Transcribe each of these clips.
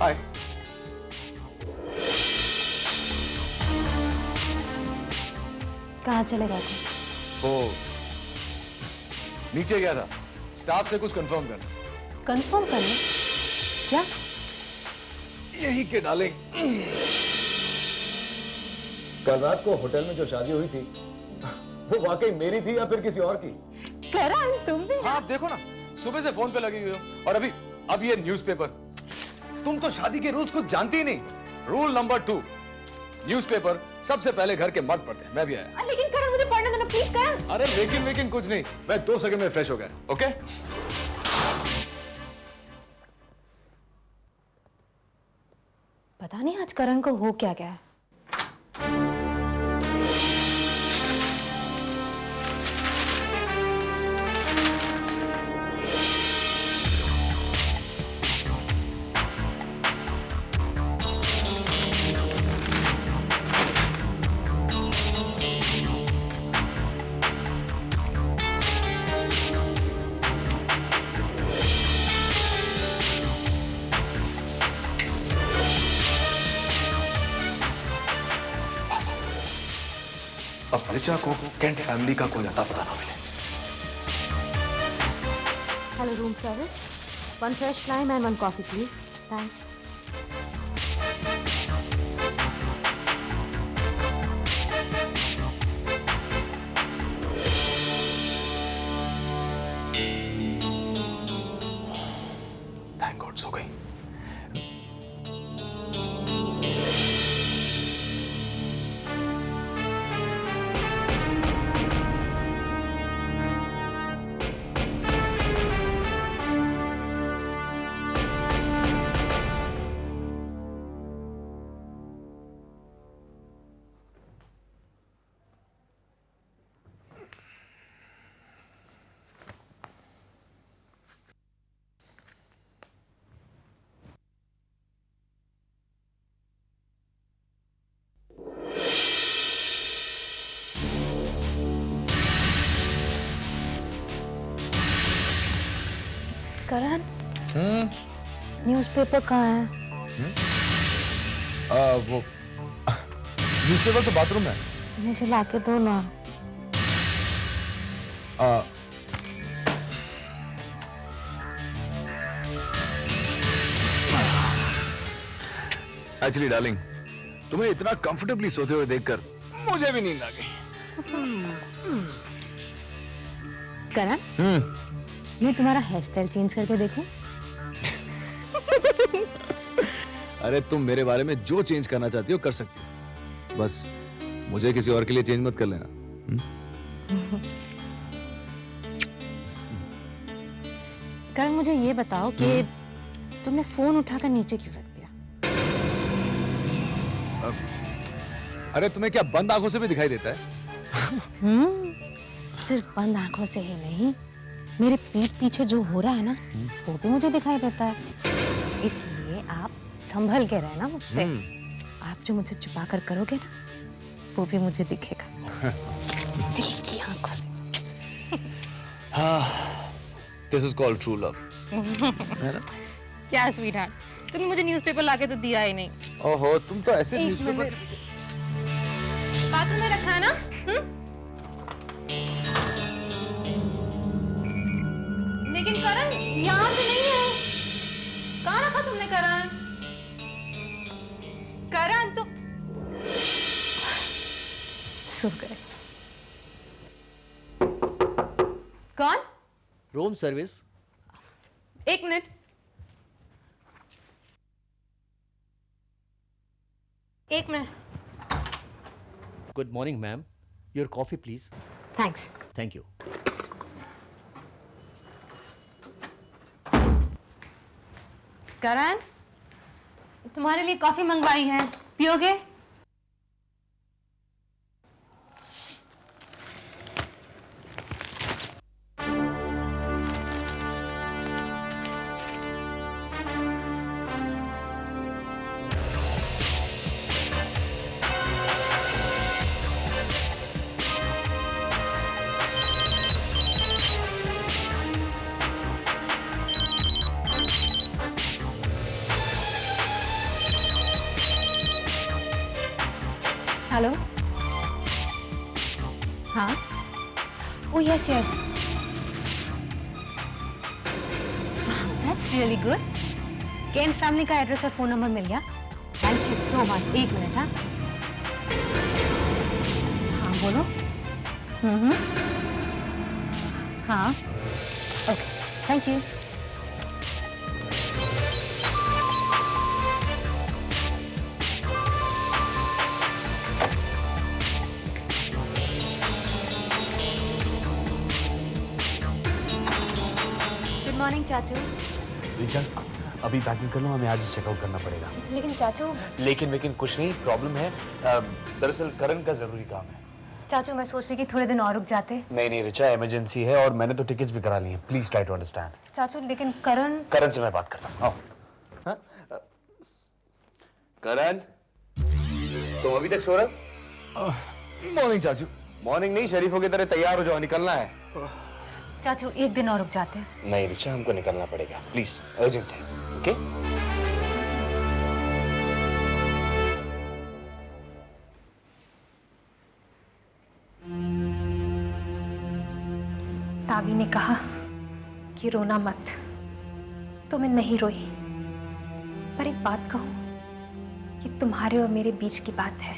हाय। कहाँ चले गए थे? वो नीचे गया था, स्टाफ से कुछ कंफर्म करना। कंफर्म करने? क्या? यही के डालें। कल रात को होटल में जो शादी हुई थी वो वाकई मेरी थी या फिर किसी और की? करण, तुम भी? हाँ, आप देखो ना, सुबह से फोन पे लगी हुई हो और अब ये न्यूज़पेपर। तुम तो शादी के रूल्स कुछ जानती ही नहीं। रूल नंबर 2, न्यूज़पेपर सबसे पहले घर के मर्द पढ़ते हैं। मैं भी आया। लेकिन करण, मुझे पढ़ने देना प्लीज करण। अरे लेकिन कुछ नहीं, मैं 2 सेकंड में फ्रेश हो गया। ओके? पता नहीं आज करण को हो क्या गया है। अब ऋचा को कैंट फैमिली का कोई अता पता ना मिले। Hello room service, 1 fresh lime and 1 coffee please. Thanks. Thank God सो गई। करण, न्यूज़पेपर कहाँ है? वो न्यूज़पेपर तो बाथरूम में है। मुझे लाके दो ना। एक्चुअली डार्लिंग, तुम्हें इतना कंफर्टेबली सोते हुए देखकर मुझे भी नींद आ गई। करण, मैं तुम्हारा हेयर स्टाइल चेंज करके देखूं? अरे तुम मेरे बारे में जो चेंज करना चाहती हो कर सकती हो, बस मुझे किसी और के लिए चेंज मत कर लेना। करण, मुझे ये बताओ कि तुमने फोन उठाकर नीचे क्यों रख दिया? अरे तुम्हें क्या बंद आंखों से भी दिखाई देता है? सिर्फ बंद आंखों से ही नहीं, मेरे पीठ पीछे जो हो रहा है ना, वो भी मुझे दिखाई देता है। इसलिए आप संभल के रहना मुझसे। आप जो मुझे छुपा कर करोगे ना, वो भी मुझे दिखेगा। दिल की आंखों से। This is called true love. क्या स्वीट हार्ट, तुमने मुझे न्यूज़पेपर लाके तो दिया ही नहीं। ओहो, तुम तो ऐसे एक न्यूज़पेपर। मिनट। बाथरूम में रखा है ना? लेकिन करण, यहाँ तो नहीं है। कहाँ रखा तुमने करण? करण तो सो गए। कौन? Room service. एक मिनट। एक minute. Good morning ma'am, your coffee please. Thanks. Thank you. Karan, तुम्हारे लिए कॉफी मंगवाई है, पियोगे? हेलो। हाँ। Oh yes yes. That's really good. Ken family का एड्रेस और फोन नंबर मिल गया। Thank you so much. एक मिनट। हाँ हाँ बोलो। हाँ okay thank you. Good morning चाचू। चल अभी पैकिंग कर लो, हमें आज चेकआउट करना पड़ेगा। लेकिन चाचू। लेकिन कुछ नहीं, प्रॉब्लम है। दरअसल करण का जरूरी काम है। चाचू मैं सोच रही कि थोड़े दिन और रुक जाते। नहीं रिचा, इमरजेंसी है और मैंने तो टिकट्स भी करा ली हैं। Please try to understand. चाचू लेकिन करण से मैं बात करता हूँ। आओ। करण, तुम अभी तक सो रहे? मॉर्निंग चाचू। मॉर्निंग नहीं, शरीफों की तरह तैयार हो जाओ, निकलना है। चाचू एक दिन और रुक जाते हैं। नहीं रिचा, हमको निकलना पड़ेगा, प्लीज, अर्जेंट है। ओके? तावी ने कहा कि रोना मत, तो मैं नहीं रोई। पर एक बात कहूं, ये तुम्हारे और मेरे बीच की बात है।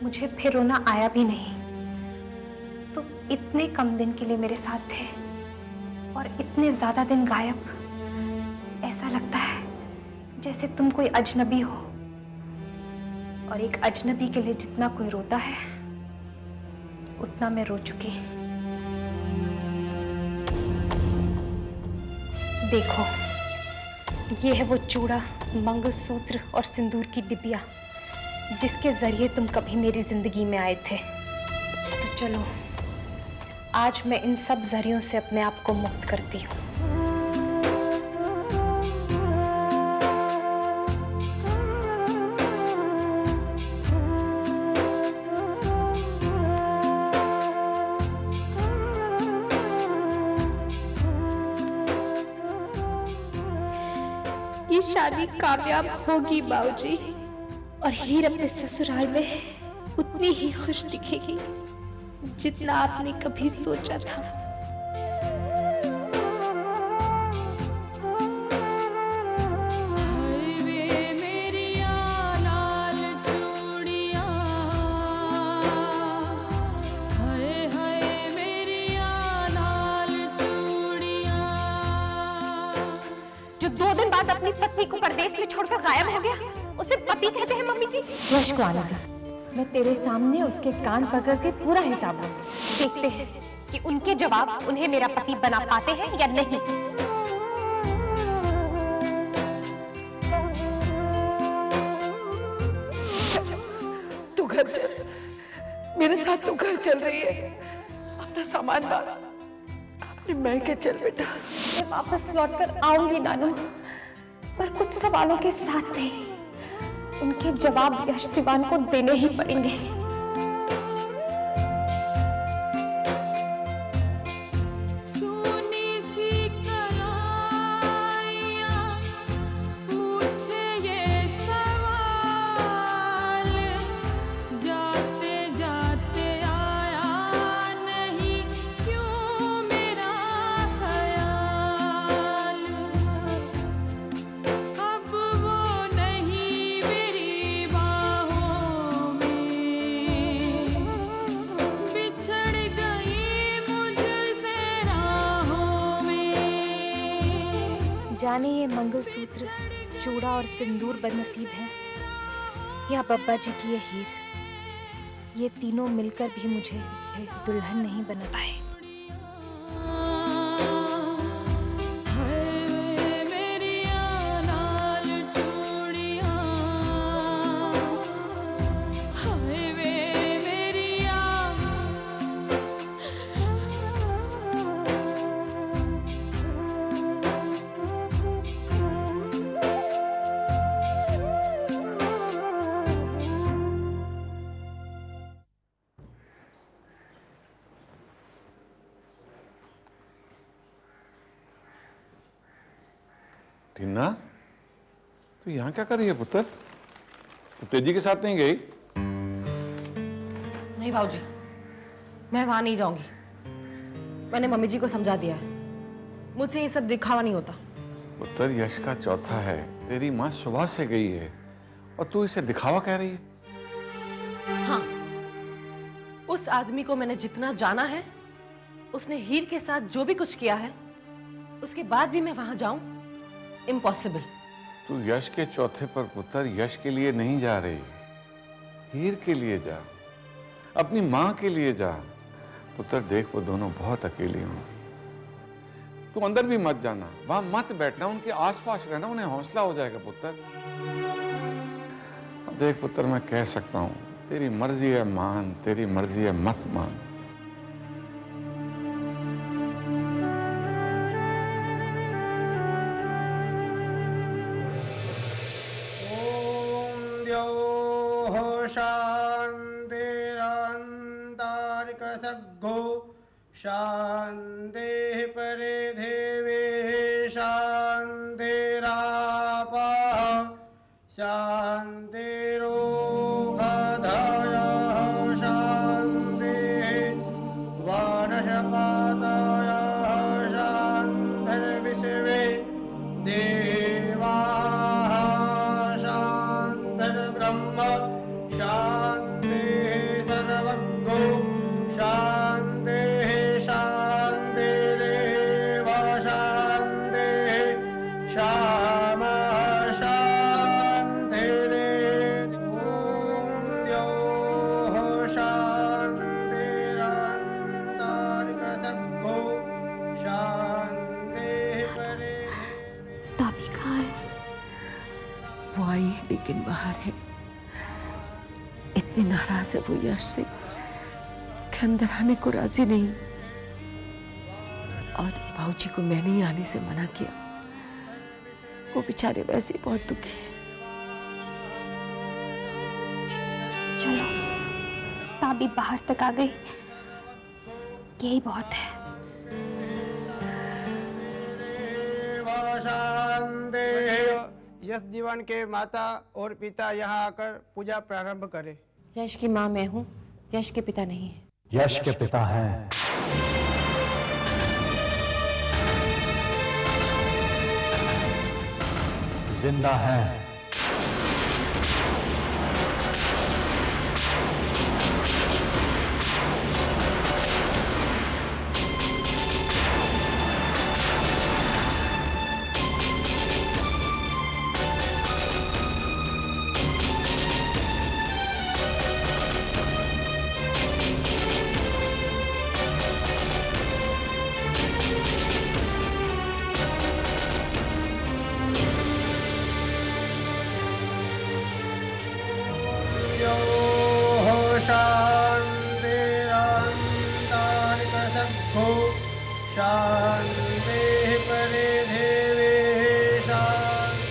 मुझे फिर रोना आया भी नहीं। तुम इतने कम दिन के लिए मेरे साथ थे और इतने ज्यादा दिन गायब। ऐसा लगता है जैसे तुम कोई अजनबी हो, और एक अजनबी के लिए जितना कोई रोता है उतना मैं रो चुकी। देखो, ये है वो चूड़ा, मंगलसूत्र और सिंदूर की डिबिया जिसके जरिए तुम कभी मेरी जिंदगी में आए थे। तो चलो, आज मैं इन सब जरियों से अपने आप को मुक्त करती हूँ। ये शादी कामयाब होगी बाबूजी, और हीर अपने ससुराल में उतनी ही खुश दिखेगी जितना आपने कभी सोचा था। जो 2 दिन बाद अपनी पत्नी को परदेश में छोड़कर गायब हो गया, उसे पति कहते हैं मम्मी जी? यश को आने दे, मैं तेरे सामने उसके कान पकड़ के पूरा हिसाब लूंगी। देखते हैं कि उनके जवाब उन्हें मेरा पति बना पाते हैं या नहीं। तू घर चल, मेरे साथ तू घर चल रही है। अपना सामान बांध, मैं के चल बेटा। मैं वापस लौट कर आऊंगी नानू, पर कुछ सवालों के साथ नहीं। उनके जवाब यश दीवान को देने ही पड़ेंगे। जाने ये मंगलसूत्र, चूड़ा और सिंदूर बदनसीब है या बब्बा जी की ये हीर, ये तीनों मिलकर भी मुझे दुल्हन नहीं बना पाए। टीना, तू यहाँ क्या कर रही है पुत्र? तू तेजी के साथ नहीं गई? नहीं भाऊजी, मैं वहां नहीं जाऊंगी। मैंने मम्मी जी को समझा दिया है, मुझसे ये सब दिखावा नहीं होता। पुत्र यश का चौथा है, तेरी माँ सुबह से गई है और तू इसे दिखावा कह रही है। हाँ, उस आदमी को मैंने जितना जाना है, उसने हीर के साथ जो भी कुछ किया है, उसके बाद भी मैं वहां जाऊं, इम्पॉसिबल। तू यश के चौथे पर पुत्र यश के लिए नहीं जा रही, हीर के लिए जा, अपनी माँ के लिए जा। पुत्र देख, वो दोनों बहुत अकेली हों, तू अंदर भी मत जाना, वहां मत बैठना, उनके आसपास रहना, उन्हें हौसला हो जाएगा पुत्र। अब देख पुत्र, मैं कह सकता हूं, तेरी मर्जी है मान, तेरी मर्जी है मत मान। शांति परे देवे शांतिरापा शांतिरोगधयः शांतिः वनस्पतयः शांतिर्विश्वे देवाः शांतिर्ब्रह्म शांतिः सर्वगो शांतिः शांतिरेव शांतिः श्यामा शांतिरेव ॐ द्योः शांतिरन्तरिक्षसर्गो शांतिः परे। ताबी कहाँ है? वो आई है लेकिन बाहर है। इतनी नाराज है वो यश से कि अंदर आने को राजी नहीं। और भाऊजी को मैंने ही आने से मना किया। वो बेचारे वैसे ही बहुत दुखी है। चलो, ताबी बाहर तक आ गई, यही बहुत है। यश जीवन के माता और पिता यहाँ आकर पूजा प्रारंभ करें। यश की माँ मैं हूँ, यश के पिता नहीं है। यश के पिता हैं। जिंदा हैं। शांतिरन्तरिक्षसर्गो शांतिः परे देवे शांतिः।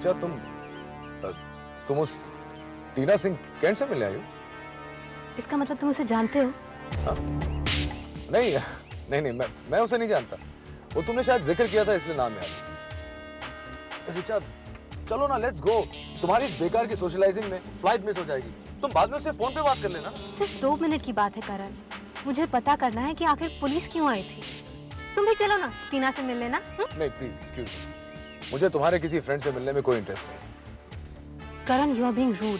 ऋचा, तुम उस टीना सिंह कैंट से मिलने आई हो? इसका मतलब तुम उसे जानते हो? हाँ? नहीं नहीं नहीं, मैं उसे नहीं जानता। वो तुमने शायद जिक्र किया था इसलिए नाम याद। ऋचा चलो ना, लेट्स गो। तुम्हारी इस बेकार की सोशलाइजिंग में फ्लाइट मिस हो जाएगी। तुम बाद में उससे फोन पे बात कर लेना। सिर्फ 2 मिनट की बात है करण, मुझे पता करना है कि आखिर पुलिस क्यों आई थी। तुम भी चलो ना, टीना से मिल लेना। नहीं प्लीज एक्सक्यूज मी, मुझे तुम्हारे किसी फ्रेंड से मिलने में कोई इंटरेस्ट नहीं। करण, यू आर बीइंग रूड।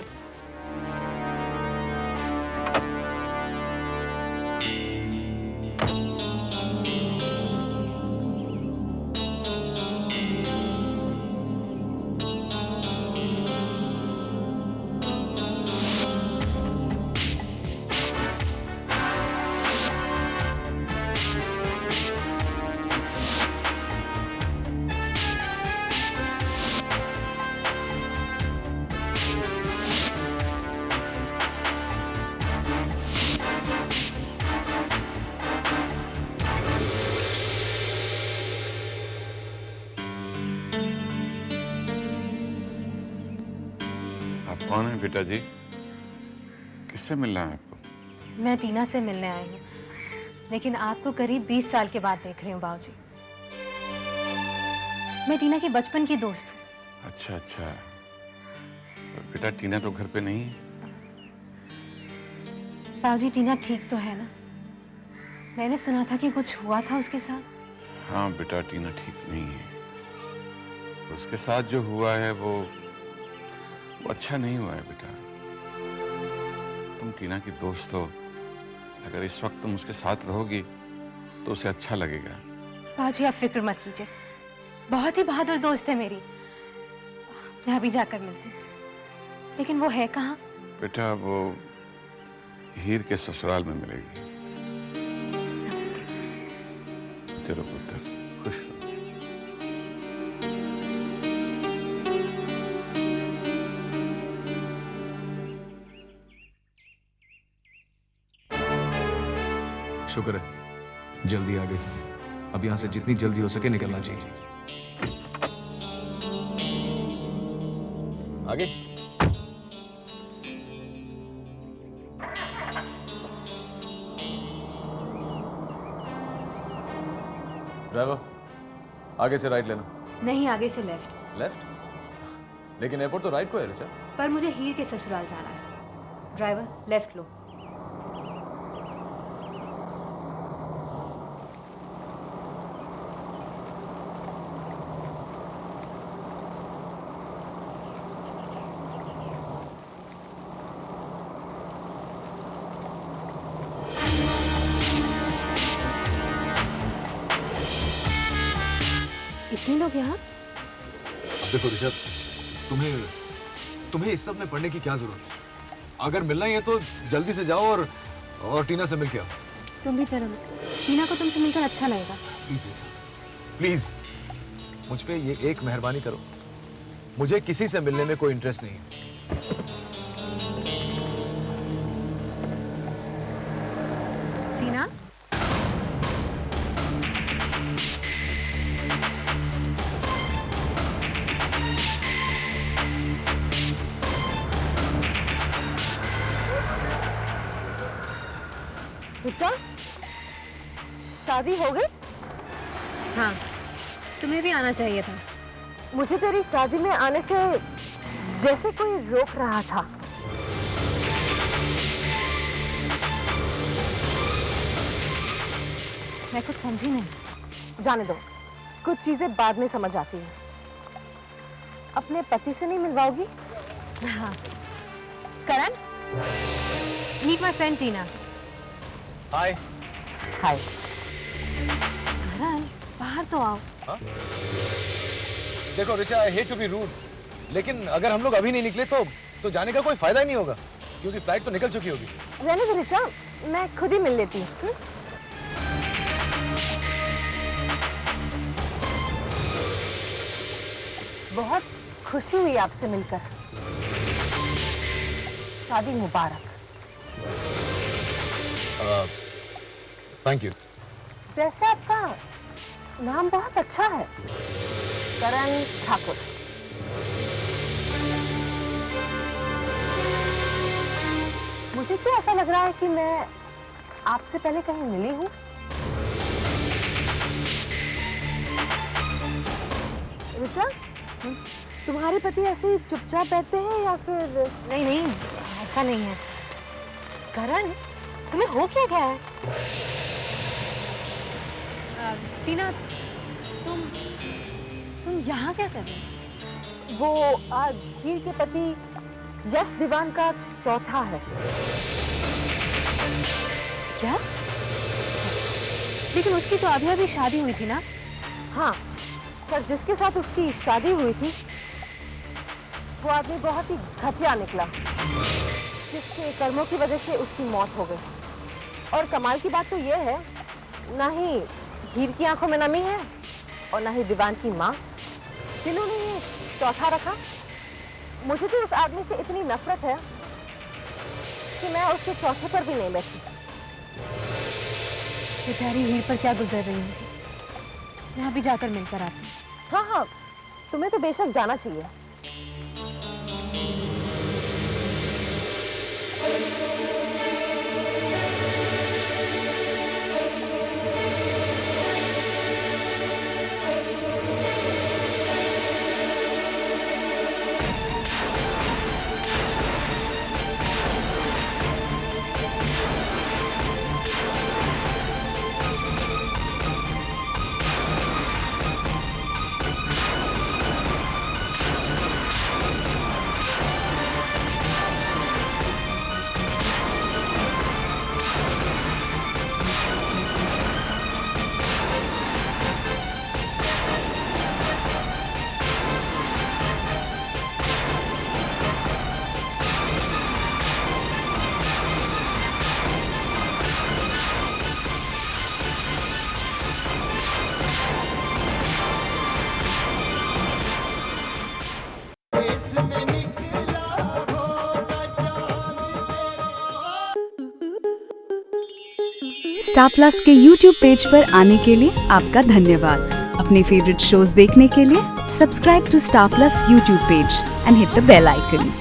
कौन है बेटा जी? किससे मिलना है आपको? मैं टीना से मिलने आई हूँ, लेकिन आपको करीब 20 साल के बाद देख रही हूँ बाबूजी। मैं टीना की बचपन की दोस्त हूँ। अच्छा अच्छा, तो बेटा टीना तो घर पे नहीं है? बाबूजी टीना ठीक तो है ना? मैंने सुना था कि कुछ हुआ था उसके साथ। हाँ बेटा, टीना ठीक नहीं है। उसके साथ जो हुआ है वो अच्छा नहीं हुआ है बेटा। तुम टीना की दोस्त हो, अगर इस वक्त तुम उसके साथ रहोगी तो उसे अच्छा लगेगा। बाबूजी आप फिक्र मत कीजिए, बहुत ही बहादुर दोस्त है मेरी। मैं अभी जाकर मिलती हूँ, लेकिन वो है कहाँ? बेटा वो हीर के ससुराल में मिलेगी। नमस्ते। तेरा पुत्र खुश रहो। शुक्र है जल्दी आ गई। अब यहां से जितनी जल्दी हो सके निकलना चाहिए। आगे ड्राइवर, आगे से राइट लेना। नहीं, आगे से लेफ्ट। लेफ्ट? लेकिन एयरपोर्ट तो राइट को है रिचा। पर मुझे हीर के ससुराल जाना है। ड्राइवर लेफ्ट लो। इतने लोग यहाँ? देखो ऋषभ, तुम्हें इस सब में पढ़ने की क्या जरूरत है? अगर मिलना ही है तो जल्दी से जाओ और टीना से मिल के आओ। तुम भी चलो, टीना को तुमसे मिलकर अच्छा लगेगा। प्लीज ऋचा, प्लीज मुझ पे ये एक मेहरबानी करो। मुझे किसी से मिलने में कोई इंटरेस्ट नहीं है। टीना, रिचा, शादी हो गई? हाँ, तुम्हें भी आना चाहिए था। मुझे तेरी शादी में आने से जैसे कोई रोक रहा था। मैं कुछ समझी नहीं। जाने दो, कुछ चीजें बाद में समझ आती हैं। अपने पति से नहीं मिलवाओगी? हाँ। Karan, meet my friend Tina. Hi. Hi. Karan, बाहर तो आओ। देखो Richa, I hate to be rude, लेकिन अगर हम लोग अभी नहीं निकले तो जाने का कोई फायदा ही नहीं होगा, क्योंकि फ्लाइट तो निकल चुकी होगी। रहने दो रिचा, मैं खुद ही मिल लेती हूँ। बहुत खुशी हुई आपसे मिलकर। शादी मुबारक। Thank you. वैसे आपका नाम बहुत अच्छा है, करण ठाकुर। मुझे तो ऐसा लग रहा है कि मैं आपसे पहले कहीं मिली हूँ। रिचा, तुम्हारे पति ऐसे ही चुपचाप बैठते हैं या फिर? नहीं नहीं, ऐसा नहीं है। करण, तुम्हें हो क्या गया है? टीना, तुम यहाँ क्या कर रही हो? वो आज हीर के पति यश दीवान का चौथा है। क्या? लेकिन उसकी तो अभी शादी हुई थी ना? हाँ, पर जिसके साथ उसकी शादी हुई थी वो आदमी बहुत ही घटिया निकला, जिसके कर्मों की वजह से उसकी मौत हो गई। और कमाल की बात तो ये है, ना ही हीर की आंखों में नमी है और ना ही दीवान की माँ, जिन्होंने ये चौथा रखा। मुझे तो उस आदमी से इतनी नफरत है कि मैं उसके चौथे पर भी नहीं बैठी। बेचारी हीर पर क्या गुजर रही होगी। मैं अभी जाकर मिलकर आती हूँ। हाँ हाँ, तुम्हें तो बेशक जाना चाहिए। स्टार प्लस के YouTube पेज पर आने के लिए आपका धन्यवाद। अपने फेवरेट शोज देखने के लिए subscribe to Star Plus YouTube page and hit the bell icon.